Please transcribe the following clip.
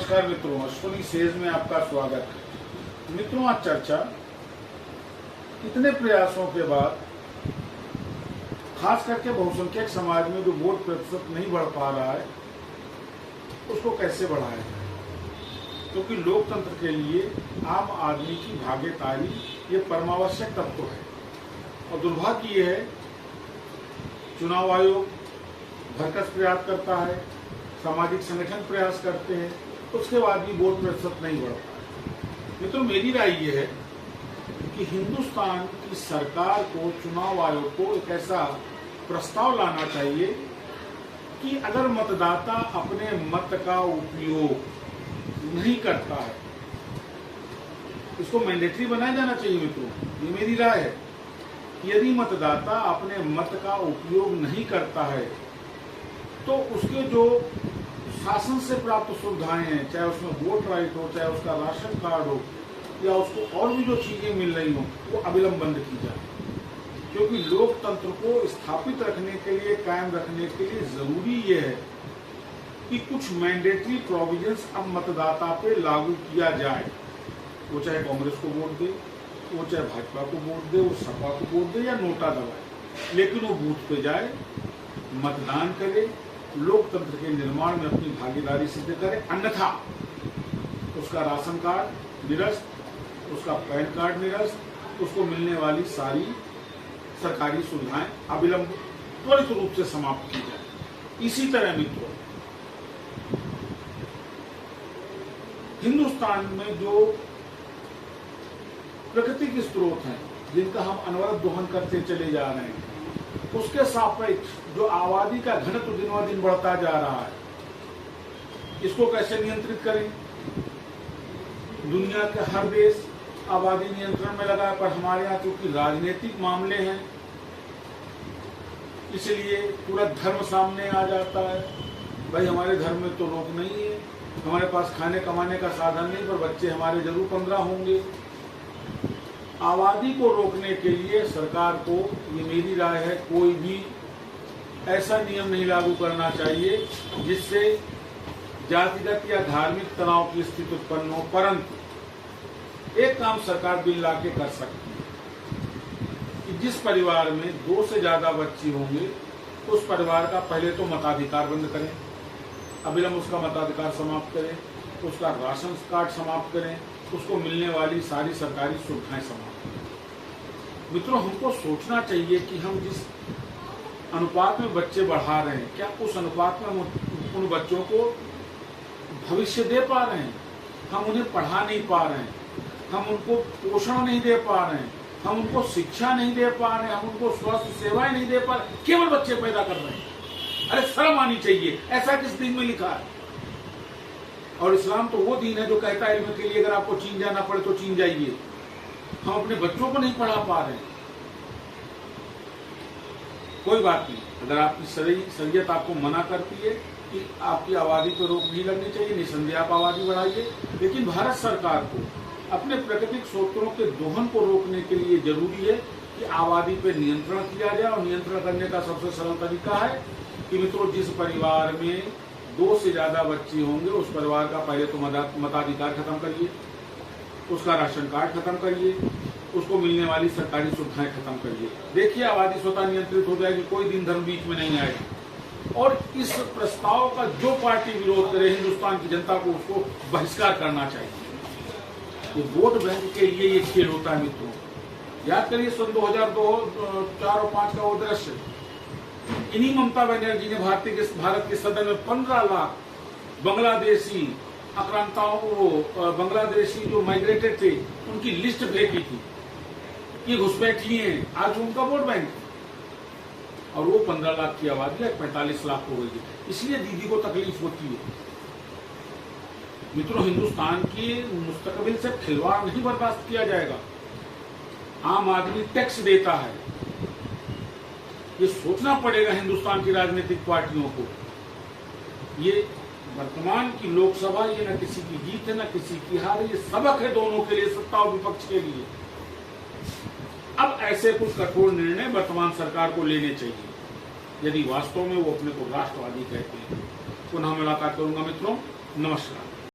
नमस्कार मित्रों, अश्विनी सेज में आपका स्वागत है। मित्रों, आज चर्चा इतने प्रयासों के बाद खास करके बहुसंख्यक समाज में जो वोट प्रतिशत नहीं बढ़ पा रहा है उसको कैसे बढ़ाया जाए, क्योंकि लोकतंत्र के लिए आम आदमी की भागीदारी ये परमावश्यक तत्व है। और दुर्भाग्य ये है, चुनाव आयोग भरकस प्रयास करता है, सामाजिक संगठन प्रयास करते हैं, उसके बाद भी वोट प्रतिशत नहीं बढ़ पाता। मित्रों, मेरी राय ये है कि हिंदुस्तान की सरकार को, चुनाव आयोग को एक ऐसा प्रस्ताव लाना चाहिए कि अगर मतदाता अपने मत का उपयोग नहीं करता है, इसको मैंडेटरी बनाया जाना चाहिए। मित्रों, ये मेरी राय है कि यदि मतदाता अपने मत का उपयोग नहीं करता है तो उसके जो शासन से प्राप्त सुविधाएं हैं, चाहे उसमें वोट राइट हो, चाहे उसका राशन कार्ड हो, या उसको और भी जो चीजें मिल रही हो, वो अविलंब बंद की जाए। क्योंकि लोकतंत्र को स्थापित रखने के लिए, कायम रखने के लिए जरूरी ये है कि कुछ मैंडेटरी प्रोविजंस अब मतदाता पे लागू किया जाए। वो चाहे कांग्रेस को वोट दे, वो चाहे भाजपा को वोट दे, वो सपा को वोट दे या नोटा दबाए, लेकिन वो बूथ पे जाए, मतदान करे, लोकतंत्र के निर्माण में अपनी भागीदारी सिद्ध करे। अन्यथा उसका राशन कार्ड निरस्त, उसका पैन कार्ड निरस्त, उसको मिलने वाली सारी सरकारी सुविधाएं अविलंब त्वरित रूप से समाप्त की जाए। इसी तरह मित्रों, हिंदुस्तान में जो प्राकृतिक स्रोत हैं जिनका हम अनवरत दोहन करते चले जा रहे हैं, उसके सापेक्ष जो आबादी का घनत्व दिनों दिन बढ़ता जा रहा है, इसको कैसे नियंत्रित करें। दुनिया के हर देश आबादी नियंत्रण में लगा है, पर हमारे यहाँ चूंकि राजनीतिक मामले हैं, इसलिए पूरा धर्म सामने आ जाता है। भाई, हमारे धर्म में तो रोक नहीं है, हमारे पास खाने कमाने का साधन नहीं, पर बच्चे हमारे जरूर 15 होंगे। आबादी को रोकने के लिए सरकार को, ये मेरी राय है, कोई भी ऐसा नियम नहीं लागू करना चाहिए जिससे जातिगत या धार्मिक तनाव की स्थिति उत्पन्न हो। परंतु एक काम सरकार बिल ला के कर सकती है कि जिस परिवार में 2 से ज्यादा बच्चे होंगे, उस परिवार का पहले तो मताधिकार बंद करें, अविलंब उसका मताधिकार समाप्त करें, उसका राशन कार्ड समाप्त करें, उसको मिलने वाली सारी सरकारी सुविधाएं समाप्त करें। मित्रों, हमको सोचना चाहिए कि हम जिस अनुपात में बच्चे बढ़ा रहे हैं, क्या उस अनुपात में हम उन बच्चों को भविष्य दे पा रहे हैं? हम उन्हें पढ़ा नहीं पा रहे हैं, हम उनको पोषण नहीं दे पा रहे हैं, हम उनको शिक्षा नहीं दे पा रहे हैं, हम उनको स्वास्थ्य सेवाएं नहीं दे पा रहे, केवल बच्चे पैदा कर रहे हैं। अरे शर्म आनी चाहिए, ऐसा किस दीन में लिखा है? और इस्लाम तो वो दीन है जो कहता है इल्म के लिए अगर आपको चीन जाना पड़े तो चीन जाइए। हम अपने बच्चों को नहीं पढ़ा पा रहे हैं। कोई बात नहीं, अगर आपकी शरीयत आपको मना करती है कि आपकी आबादी पर रोक नहीं लगनी चाहिए, निसंदेह आप आबादी बढ़ाइए, लेकिन भारत सरकार को अपने प्राकृतिक स्रोतों के दोहन को रोकने के लिए जरूरी है कि आबादी पर नियंत्रण किया जाए। और नियंत्रण करने का सबसे सरल तरीका है कि मित्रों, जिस परिवार में 2 से ज्यादा बच्चे होंगे, उस परिवार का पहले तो मताधिकार खत्म करिए, उसका राशन कार्ड खत्म करिए, उसको मिलने वाली सरकारी सुविधाएं खत्म करिए। देखिए, आबादी स्वतः नियंत्रित हो जाएगी, कोई दिन धर्म बीच में नहीं आएगा। और इस प्रस्ताव का जो पार्टी विरोध करे, हिंदुस्तान की जनता को उसको बहिष्कार करना चाहिए। तो वोट बैंक के लिए ये खेल होता है मित्रों। याद करिए, सन 2002, 4 और 5 का वो दृश्य, इन्हीं ममता बनर्जी ने भारत के सदन में 15 लाख बांग्लादेशी आक्रांताओं को, बांग्लादेशी जो माइग्रेटेड थे, उनकी लिस्ट फेंकी थी, ये घुसपैठी हैं, आज उनका वोट बैंक। और वो 15 लाख की आबादी 45 लाख हो गई है। इसलिए दीदी को तकलीफ होती है। मित्रों, हिंदुस्तान के मुस्तकबिल से खिलवाड़ नहीं बर्दाश्त किया जाएगा। आम आदमी टैक्स देता है, ये सोचना पड़ेगा हिंदुस्तान की राजनीतिक पार्टियों को। ये वर्तमान की लोकसभा, ये न किसी की जीत है न किसी की हार है, ये सबक है दोनों के लिए, सत्ता और विपक्ष के लिए। अब ऐसे कुछ कठोर निर्णय वर्तमान सरकार को लेने चाहिए यदि वास्तव में वो अपने को राष्ट्रवादी कहते हैं। पुनः मुलाकात करूंगा मित्रों, नमस्कार।